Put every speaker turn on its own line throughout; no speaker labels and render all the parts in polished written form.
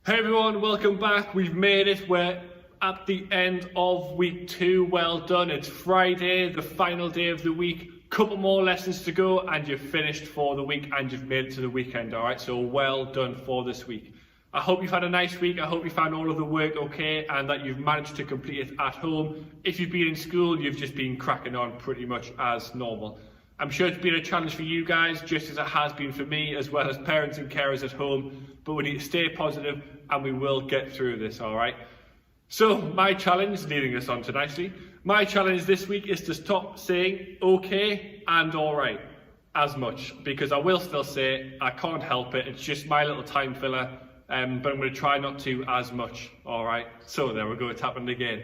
Hey everyone, welcome back. We've made it. We're at the end of week 2. Well done. It's Friday, the final day of the week. Couple more lessons to go and you've finished for the week and you've made it to the weekend. All right, so well done for this week. I hope you've had a nice week. I hope you found all of the work okay and that you've managed to complete it at home. If you've been in school, you've just been cracking on pretty much as normal. I'm sure it's been a challenge for you guys, just as it has been for me, as well as parents and carers at home. But we need to stay positive and we will get through this, all right? So my challenge, leading us on to nicely, my challenge this week is to stop saying okay and all right as much, because I will still say I can't help it. It's just my little time filler, but I'm going to try not to as much, all right? So there we go, it's happened again.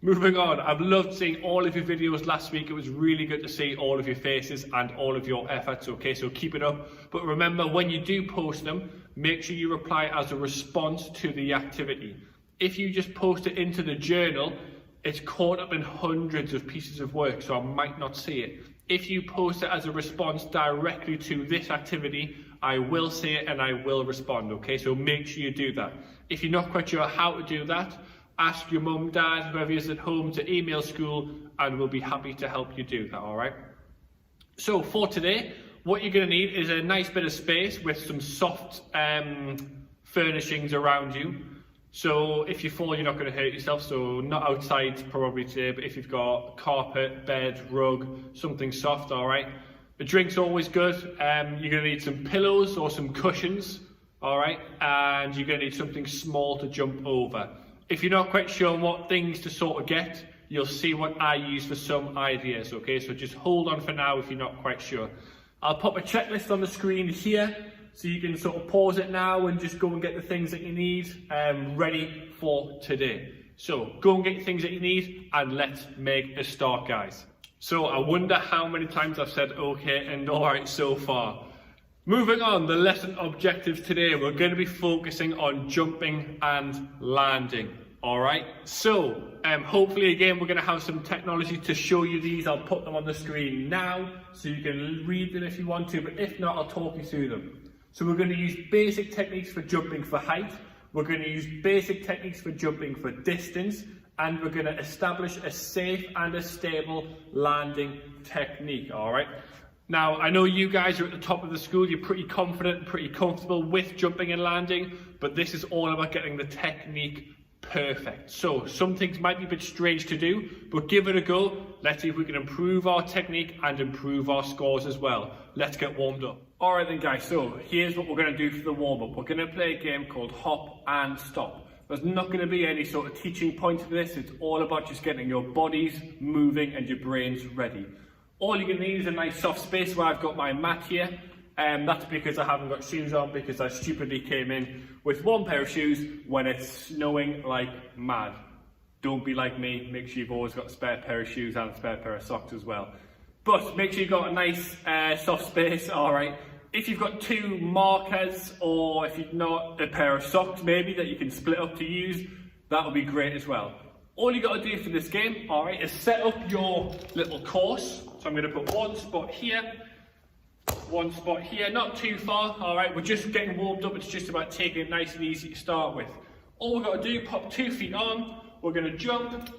Moving on, I've loved seeing all of your videos last week. It was really good to see all of your faces and all of your efforts, okay? So keep it up. But remember, when you do post them, make sure you reply as a response to the activity. If you just post it into the journal, it's caught up in hundreds of pieces of work, so I might not see it. If you post it as a response directly to this activity, I will see it and I will respond, okay? So make sure you do that. If you're not quite sure how to do that, ask your mum, dad, whoever is at home to email school and we'll be happy to help you do that, all right? So for today, what you're going to need is a nice bit of space with some soft furnishings around you. So if you fall, you're not going to hurt yourself, so not outside probably today, but if you've got carpet, bed, rug, something soft, all right? The drink's always good. You're going to need some pillows or some cushions, all right? And you're going to need something small to jump over. If you're not quite sure what things to sort of get, you'll see what I use for some ideas, okay? So just hold on for now if you're not quite sure. I'll pop a checklist on the screen here, so you can sort of pause it now and just go and get the things that you need ready for today. So go and get the things that you need and let's make a start, guys. So I wonder how many times I've said okay and all right so far. Moving on, the lesson objectives today, we're going to be focusing on jumping and landing, all right? So, hopefully again, we're going to have some technology to show you these. I'll put them on the screen now, so you can read them if you want to, but if not, I'll talk you through them. So we're going to use basic techniques for jumping for height, we're going to use basic techniques for jumping for distance, and we're going to establish a safe and a stable landing technique, all right? Now, I know you guys are at the top of the school, you're pretty confident, pretty comfortable with jumping and landing, but this is all about getting the technique perfect. So, some things might be a bit strange to do, but give it a go. Let's see if we can improve our technique and improve our scores as well. Let's get warmed up. Alright then guys, so here's what we're going to do for the warm-up. We're going to play a game called Hop and Stop. There's not going to be any sort of teaching point to this, it's all about just getting your bodies moving and your brains ready. All you're going to need is a nice soft space where I've got my mat here. That's because I haven't got shoes on because I stupidly came in with one pair of shoes when it's snowing like mad. Don't be like me, make sure you've always got a spare pair of shoes and a spare pair of socks as well. But make sure you've got a nice soft space, alright. If you've got two markers or if you've not a pair of socks maybe that you can split up to use, that would be great as well. All you got to do for this game, alright, is set up your little course. So I'm going to put one spot here, not too far, alright, we're just getting warmed up, it's just about taking it nice and easy to start with. All we've got to do, pop 2 feet on, we're going to jump,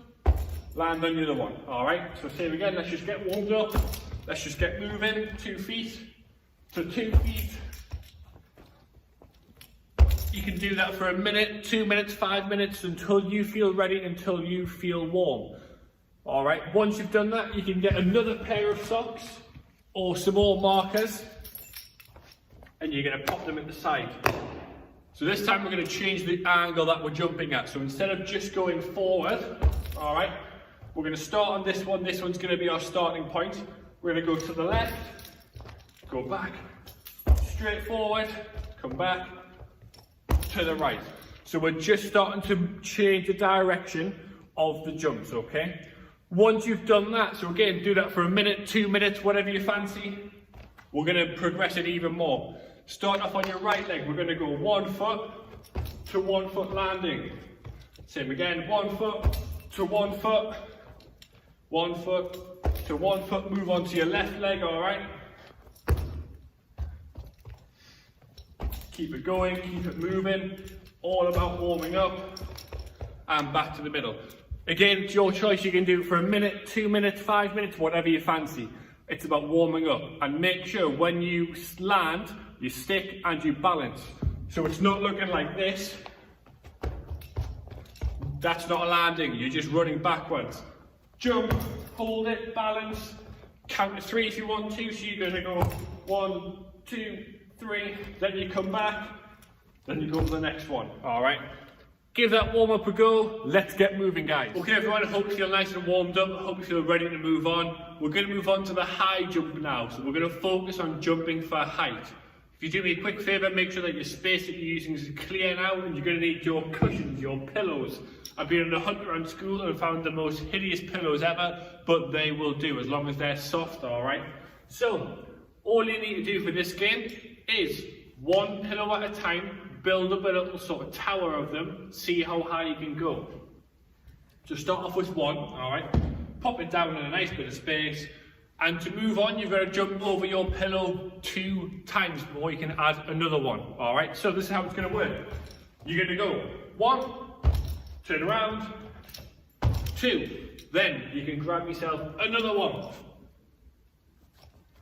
land on the other one, alright. So same again, let's just get warmed up, let's just get moving, 2 feet, so 2 feet. You can do that for a minute, 2 minutes, 5 minutes, until you feel ready, until you feel warm. Alright, once you've done that, you can get another pair of socks or some more markers and you're going to pop them at the side. So this time we're going to change the angle that we're jumping at. So instead of just going forward, alright, we're going to start on this one. This one's going to be our starting point. We're going to go to the left, go back, straight forward, come back, to the right. So we're just starting to change the direction of the jumps, okay? Once you've done that, so again, do that for a minute, 2 minutes, whatever you fancy, we're going to progress it even more. Start off on your right leg, we're going to go 1 foot to 1 foot landing. Same again, 1 foot to 1 foot, 1 foot to 1 foot, move on to your left leg, alright? Keep it going, keep it moving. all about warming up and back to the middle. Again, it's your choice. You can do it for a minute, 2 minutes, 5 minutes, whatever you fancy. It's about warming up, and make sure when you land, you stick and you balance. So it's not looking like this. That's not a landing, you're just running backwards. Jump, hold it, balance, count to 3 if you want to. So you're gonna go 1, 2, 3, then you come back, then you go to the next one, all right? Give that warm up a go. Let's get moving, guys. Okay, everyone, I hope you feel nice and warmed up. I hope you feel ready to move on. We're gonna move on to the high jump now. So we're gonna focus on jumping for height. If you do me a quick favor, make sure that your space that you're using is clear now, and you're gonna need your cushions, your pillows. I've been on a hunt around school and found the most hideous pillows ever, but they will do as long as they're soft, all right? So, all you need to do for this game is one pillow at a time, build up a little sort of tower of them, see how high you can go. So start off with one, all right? Pop it down in a nice bit of space, and to move on, you've got to jump over your pillow 2 times before you can add another one, all right? So this is how it's gonna work. You're gonna go 1, turn around, 2, then you can grab yourself another one.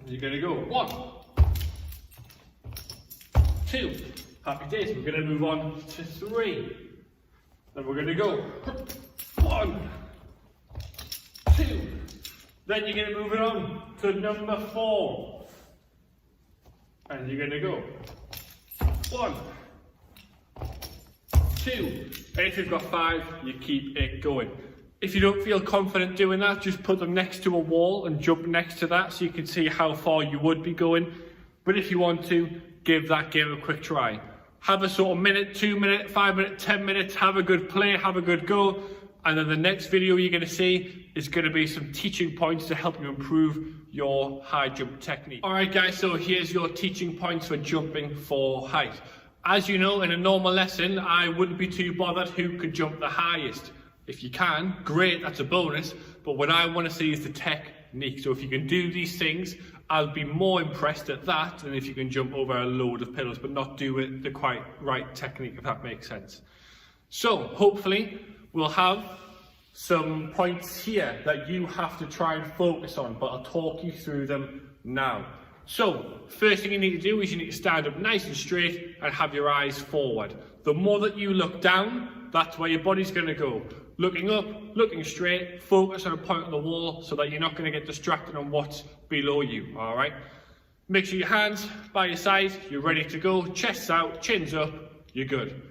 You're gonna go 1, 2, happy days. We're gonna move on to 3. Then we're gonna go 1, 2. Then you're gonna move it on to number 4. And you're gonna go 1, 2. And if you've got 5, you keep it going. If you don't feel confident doing that, just put them next to a wall and jump next to that so you can see how far you would be going. But if you want to, give that game a quick try. Have a sort of minute, 2 minute, 5 minute, 10 minutes, have a good play, have a good go. And then the next video you're gonna see is gonna be some teaching points to help you improve your high jump technique. All right guys, so here's your teaching points for jumping for height. As you know, in a normal lesson, I wouldn't be too bothered who could jump the highest. If you can, great, that's a bonus. But what I want to see is the technique. So if you can do these things, I'll be more impressed at that than if you can jump over a load of pillows, but not do it the quite right technique, if that makes sense. So hopefully we'll have some points here that you have to try and focus on, but I'll talk you through them now. So, first thing you need to do is you need to stand up nice and straight and have your eyes forward. The more that you look down, that's where your body's going to go. Looking up, looking straight, focus on a point on the wall so that you're not going to get distracted on what's below you, alright? Make sure your hands by your side, you're ready to go, chest out, chin's up, you're good.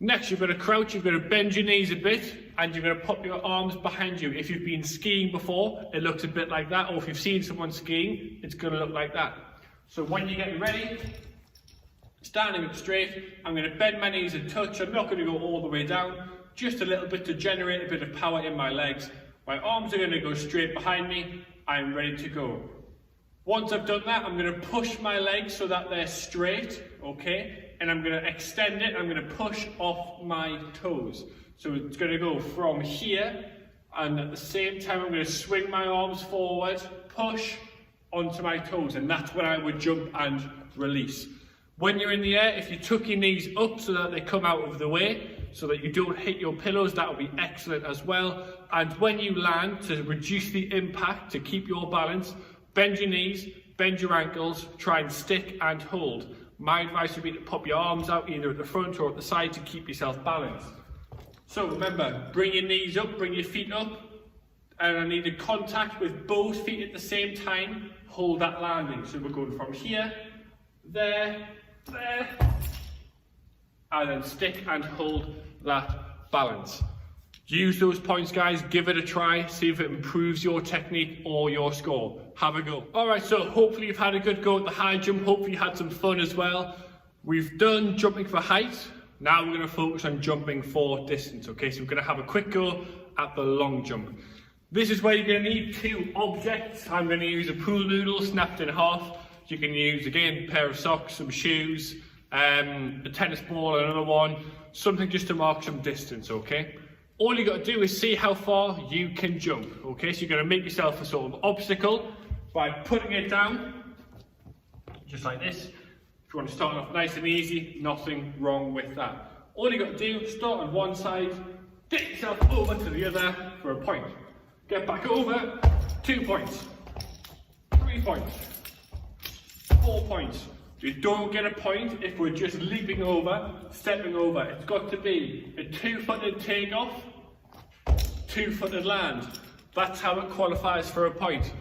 Next, you've got to crouch, you've got to bend your knees a bit, and you're going to pop your arms behind you. If you've been skiing before, it looks a bit like that, or if you've seen someone skiing, it's going to look like that. So when you get ready, standing up straight, I'm going to bend my knees and touch. I'm not going to go all the way down, just a little bit to generate a bit of power in my legs. My arms are going to go straight behind me. I'm ready to go. Once I've done that, I'm going to push my legs so that they're straight, okay? And I'm going to extend it, I'm going to push off my toes. So it's going to go from here, and at the same time I'm going to swing my arms forward, push onto my toes, and that's when I would jump and release. When you're in the air, if you tuck your knees up so that they come out of the way, so that you don't hit your pillows, that will be excellent as well. And when you land, to reduce the impact, to keep your balance, bend your knees, bend your ankles, try and stick and hold. My advice would be to pop your arms out either at the front or at the side to keep yourself balanced. So remember, bring your knees up, bring your feet up, and I need a contact with both feet at the same time. Hold that landing. So we're going from here, there, and then stick and hold that balance. Use those points, guys, give it a try, see if it improves your technique or your score. Have a go. All right, so hopefully you've had a good go at the high jump, hopefully you had some fun as well. We've done jumping for height, now we're gonna focus on jumping for distance, okay? So we're gonna have a quick go at the long jump. This is where you're gonna need 2 objects. I'm gonna use a pool noodle snapped in half. You can use, again, a pair of socks, some shoes, a tennis ball, another one, something just to mark some distance, okay? All you got to do is see how far you can jump, okay? So you're going to make yourself a sort of obstacle by putting it down, just like this. If you want to start off nice and easy, nothing wrong with that. All you got to do, start on one side, get yourself over to the other for a point. Get back over, 2 points, 3 points, 4 points. You don't get a point if we're just leaping over, stepping over. It's got to be a 2-footed takeoff, 2-footed land. That's how it qualifies for a point.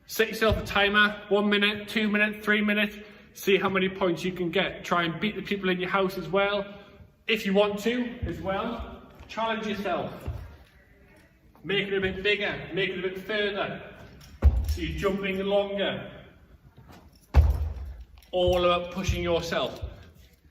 Set yourself a timer, 1 minute, 2 minutes, 3 minutes. See how many points you can get. Try and beat the people in your house as well. If you want to, as well, challenge yourself. Make it a bit bigger, make it a bit further. So you're jumping longer. All about pushing yourself.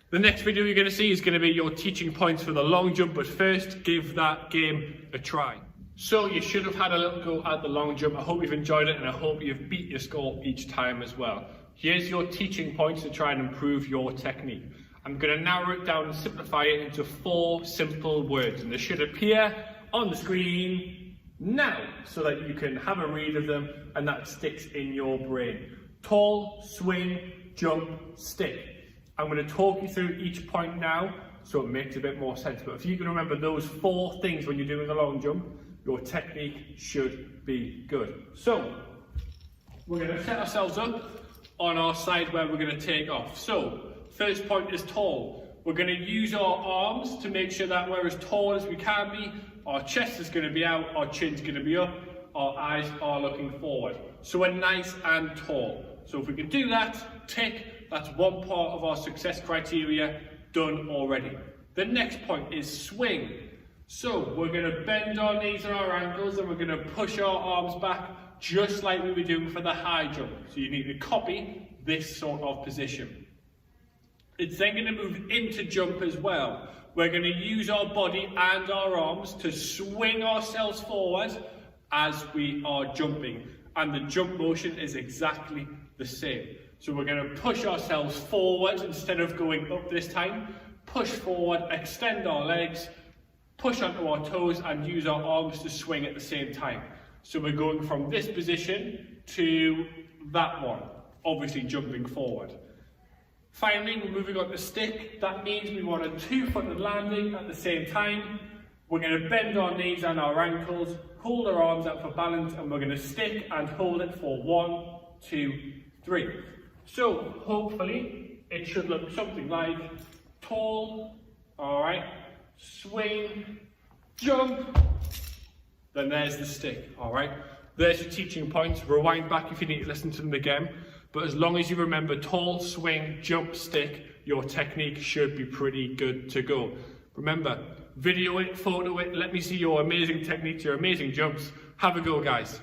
The next video you're going to see is going to be your teaching points for the long jump, but first, give that game a try. So you should have had a little go at the long jump. I hope you've enjoyed it and I hope you've beat your score each time as well. Here's your teaching points to try and improve your technique. I'm going to narrow it down and simplify it into 4 simple words, and they should appear on the screen now so that you can have a read of them and that sticks in your brain. Tall, swing, jump, stick. I'm going to talk you through each point now so it makes a bit more sense. But if you can remember those 4 things when you're doing a long jump, your technique should be good. So, we're going to set ourselves up on our side where we're going to take off. So, first point is tall. We're going to use our arms to make sure that we're as tall as we can be. Our chest is going to be out, our chin's going to be up, our eyes are looking forward. So we're nice and tall. So if we can do that, tick, that's one part of our success criteria done already. The next point is swing. So we're going to bend our knees and our ankles and we're going to push our arms back just like we were doing for the high jump. So you need to copy this sort of position. It's then going to move into jump as well. We're going to use our body and our arms to swing ourselves forward as we are jumping. And the jump motion is exactly the same. So we're going to push ourselves forward instead of going up this time. Push forward, extend our legs, push onto our toes and use our arms to swing at the same time. So we're going from this position to that one, obviously jumping forward. Finally, we're moving on to stick. That means we want a 2-footed landing at the same time. We're going to bend our knees and our ankles, hold our arms up for balance, and we're going to stick and hold it for 1, 2, 3. So, hopefully, it should look something like tall, alright, swing, jump, then there's the stick, alright? There's your teaching points. Rewind back if you need to listen to them again. But as long as you remember tall, swing, jump, stick, your technique should be pretty good to go. Remember, video it, photo it, let me see your amazing techniques, your amazing jumps. Have a go, guys.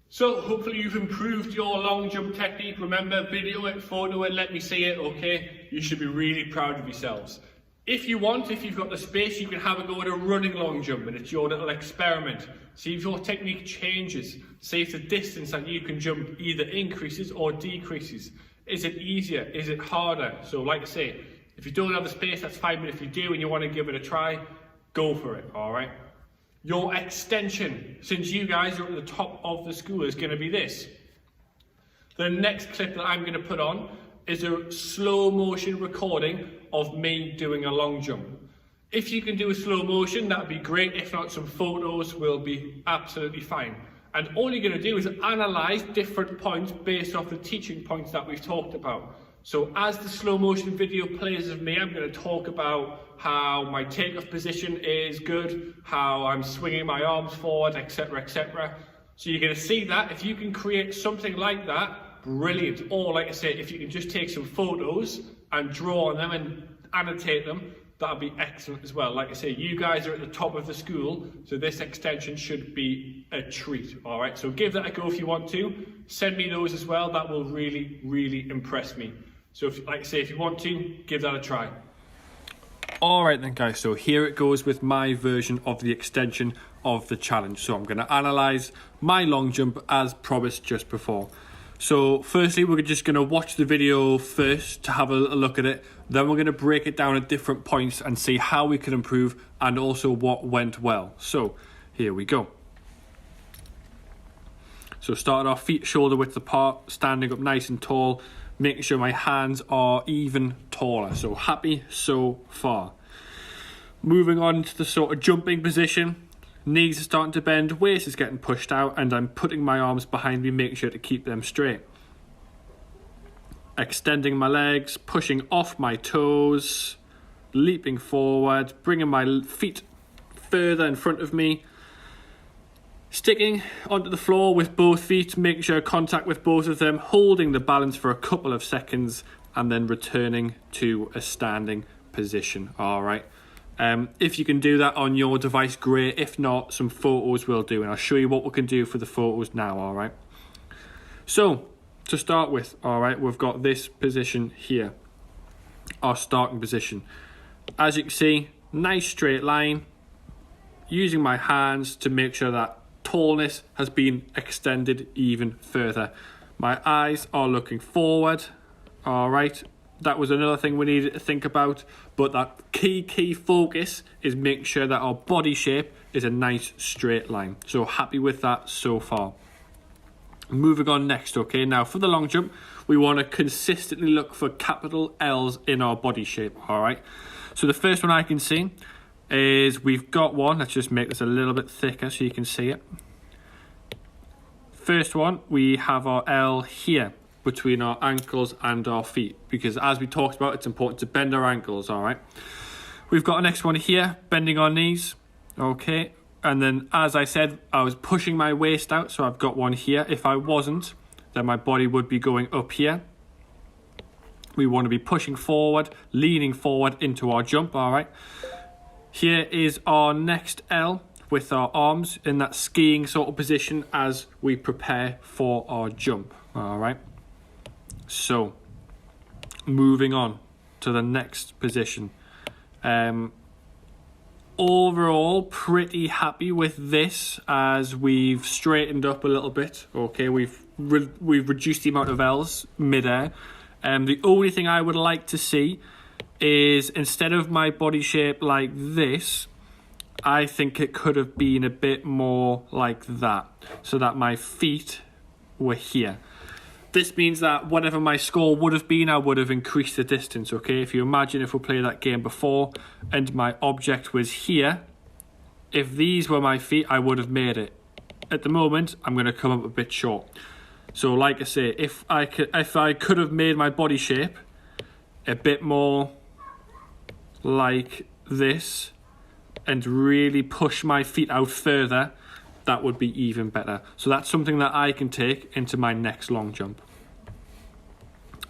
So hopefully you've improved your long jump technique. Remember, video it, photo it, let me see it, okay? You should be really proud of yourselves. If you want, if you've got the space, you can have a go at a running long jump, and it's your little experiment. See if your technique changes. See if the distance that you can jump either increases or decreases. Is it easier? Is it harder? So like I say, if you don't have the space, that's fine, but if you do and you want to give it a try, go for it, alright? Your extension, since you guys are at the top of the school, is going to be this. The next clip that I'm going to put on is a slow motion recording of me doing a long jump. If you can do a slow motion, that would be great. If not, some photos will be absolutely fine. And all you're going to do is analyse different points based off the teaching points that we've talked about. So as the slow motion video plays of me, I'm going to talk about how my takeoff position is good, how I'm swinging my arms forward, etc, etc. So you're going to see that. If you can create something like that, brilliant. Or like I say, if you can just take some photos and draw on them and annotate them, that'll be excellent as well. Like I say, you guys are at the top of the school, so this extension should be a treat. All right, so give that a go if you want to. Send me those as well. That will really, really impress me. So if, like I say, if you want to, give that a try. All right then, guys, so here it goes with my version of the extension of the challenge. So I'm going to analyse my long jump as promised just before. So firstly, we're just going to watch the video first to have a look at it. Then we're going to break it down at different points and see how we can improve and also what went well. So here we go. So start our feet shoulder width apart, standing up nice and tall, making sure my hands are even taller. So happy so far. Moving on to the sort of jumping position. Knees are starting to bend, waist is getting pushed out, and I'm putting my arms behind me, making sure to keep them straight. Extending my legs, pushing off my toes, leaping forward, bringing my feet further in front of me. Sticking onto the floor with both feet, making sure contact with both of them, holding the balance for a couple of seconds, and then returning to a standing position. All right. If you can do that on your device, great. If not, some photos will do, and I'll show you what we can do for the photos now. All right. So to start with, all right, we've got this position here, our starting position. As you can see, nice straight line. Using my hands to make sure that tallness has been extended even further. My eyes are looking forward. All right, that was another thing we needed to think about, but that key focus is making sure that our body shape is a nice straight line. So happy with that so far. Moving on next, okay, now for the long jump, we want to consistently look for capital L's in our body shape. All right, so the first one I can see is we've got one. Let's just make this a little bit thicker so you can see it. First one, we have our L here between our ankles and our feet, because as we talked about, it's important to bend our ankles. All right, we've got our next one here, bending our knees. Okay, and then as I said, I was pushing my waist out, so I've got one here. If I wasn't, then my body would be going up here. We want to be pushing forward, leaning forward into our jump. All right, here is our next L with our arms in that skiing sort of position as we prepare for our jump. All right, so moving on to the next position. Overall, pretty happy with this as we've straightened up a little bit. Okay, we've reduced the amount of L's mid-air. The only thing I would like to see is, instead of my body shape like this, I think it could have been a bit more like that, so that my feet were here. This means that whatever my score would have been, I would have increased the distance, okay? If you imagine if we played that game before and my object was here, if these were my feet, I would have made it. At the moment, I'm going to come up a bit short. So like I say, if I could have made my body shape a bit more like this and really push my feet out further, that would be even better. So that's something that I can take into my next long jump.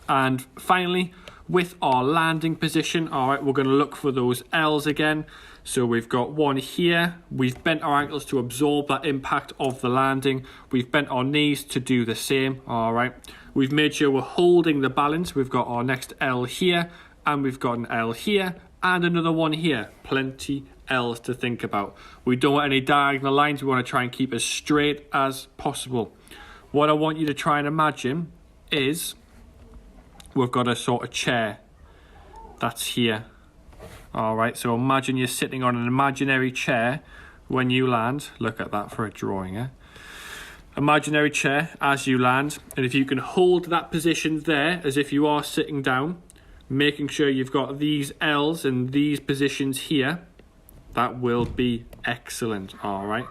And finally, with our landing position, all right, we're going to look for those L's again. So we've got one here. We've bent our ankles to absorb that impact of the landing. We've bent our knees to do the same, all right. We've made sure we're holding the balance. We've got our next L here, and we've got an L here, and another one here. Plenty L's to think about. We don't want any diagonal lines. We want to try and keep as straight as possible. What I want you to try and imagine is we've got a sort of chair that's here. All right, so imagine you're sitting on an imaginary chair when you land. Look at that for a drawing, eh? Imaginary chair as you land, and if you can hold that position there as if you are sitting down, making sure you've got these L's and these positions here, that will be excellent. All right,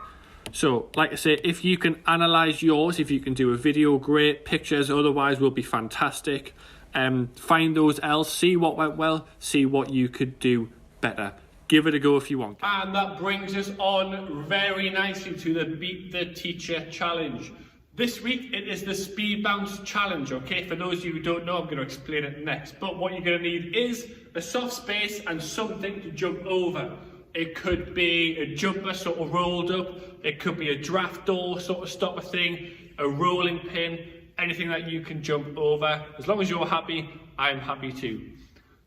so like I say, if you can analyze yours, if you can do a video, great. Pictures otherwise will be fantastic. Find those L's, see what went well, see what you could do better. Give it a go if you want. And that brings us on very nicely to the Beat the Teacher Challenge. This week it is the Speed Bounce Challenge, okay? For those of you who don't know, I'm going to explain it next. But what you're going to need is a soft space and something to jump over. It could be a jumper sort of rolled up. It could be a draft door sort of stopper thing, a rolling pin, anything that you can jump over. As long as you're happy, I'm happy too.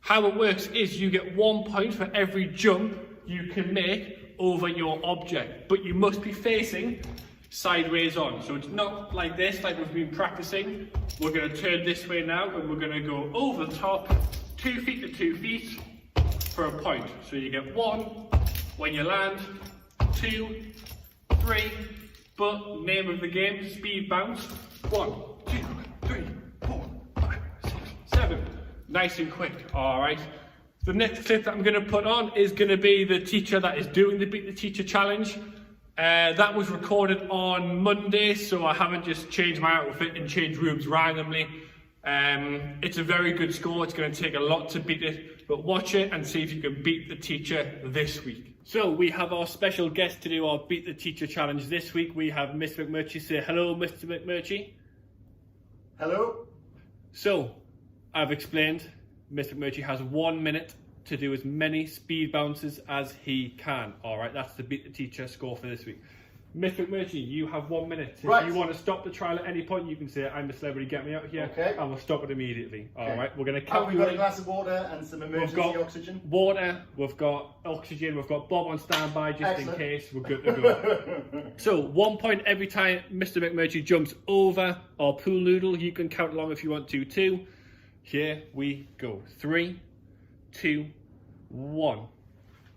How it works is you get 1 point for every jump you can make over your object, but you must be facing sideways on. So it's not like this, like we've been practicing. We're going to turn this way now, and we're going to go over the top, 2 feet to 2 feet for a point. So you get 1 when you land, 2, 3, but name of the game, speed bounce. 1, 2, 3, 4, 5, 6, 7. Nice and quick, all right? The next clip that I'm going to put on is going to be the teacher that is doing the Beat the Teacher challenge. That was recorded on Monday, so I haven't just changed my outfit and changed rooms randomly. It's a very good score. It's going to take a lot to beat it, but watch it and see if you can beat the teacher this week. So we have our special guest to do our Beat the Teacher challenge this week. We have Mr. McMurchie. Say hello, Mr. McMurchie.
Hello.
So, I've explained, Mr. McMurchie has 1 minute to do as many speed bounces as he can. Alright, that's the Beat the Teacher score for this week. Mr. McMurchie, you have 1 minute.
Right.
If you want to stop the trial at any point, you can say, I'm a celebrity, get me out here.
Okay.
And we'll stop it immediately.
Okay.
Alright, we're going to
Have
count
we got a glass of water and some emergency oxygen?
Water, we've got oxygen, we've got Bob on standby just
Excellent.
in case. We're good to go. So, 1 point every time Mr. McMurchie jumps over our pool noodle. You can count along if you want to too. Here we go. 3, 2, 1.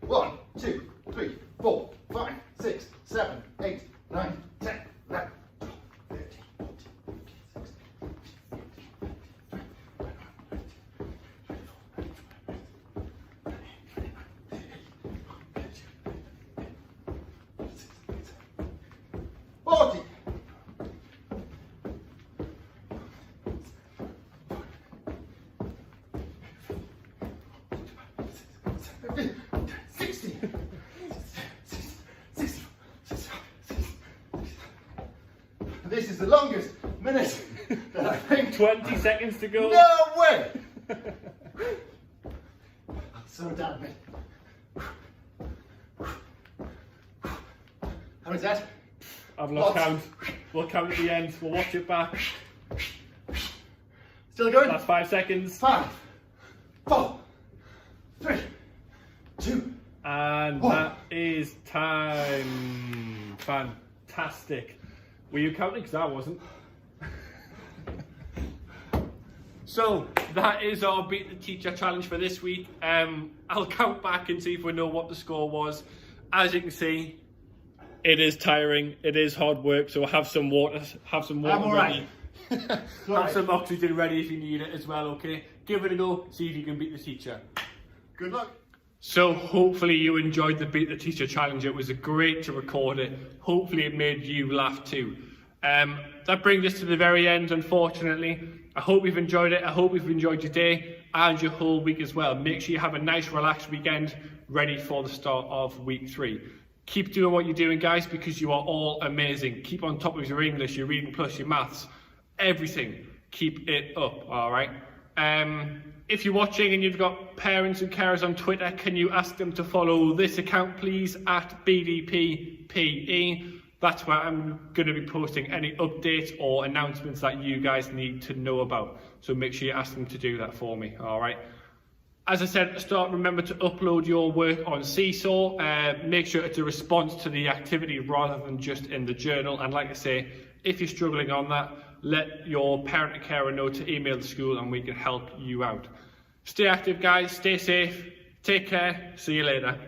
1, 2, 3, 4, 5, 6, 7, 8, 9, 10, 11, 12, 13, 14, 16. This is the longest minute that I think.
20 seconds to go.
No way! So damn it. How many's that?
I've lost
Lots.
count. We'll count at the end. We'll watch it back.
Still going?
That's 5 seconds.
5, 4, 3, 2.
And that is time. Fantastic. Were you counting? Because I wasn't. So that is our Beat the Teacher challenge for this week. I'll count back and see if we know what the score was. As you can see, it is tiring. It is hard work. So have some water. Have some water
I'm all
ready.
right.
Have some oxygen ready if you need it as well. Okay. Give it a go. See if you can beat the teacher.
Good luck.
So hopefully you enjoyed the Beat the Teacher challenge. It was great to record it. Hopefully it made you laugh too. That brings us to the very end, unfortunately. I hope you've enjoyed it. I hope you've enjoyed your day and your whole week as well. Make sure you have a nice relaxed weekend ready for the start of week 3. Keep doing what you're doing, guys, because you are all amazing. Keep on top of your English, your reading plus your maths, everything. Keep it up, all right? If you're watching and you've got parents and carers on Twitter, can you ask them to follow this account, please, at BDPPE. That's where I'm going to be posting any updates or announcements that you guys need to know about. So make sure you ask them to do that for me, all right? As I said at the start, remember to upload your work on Seesaw. Make sure it's a response to the activity rather than just in the journal. And like I say, if you're struggling on that, let your parent or carer know to email the school and we can help you out. Stay active, guys. Stay safe. Take care. See you later.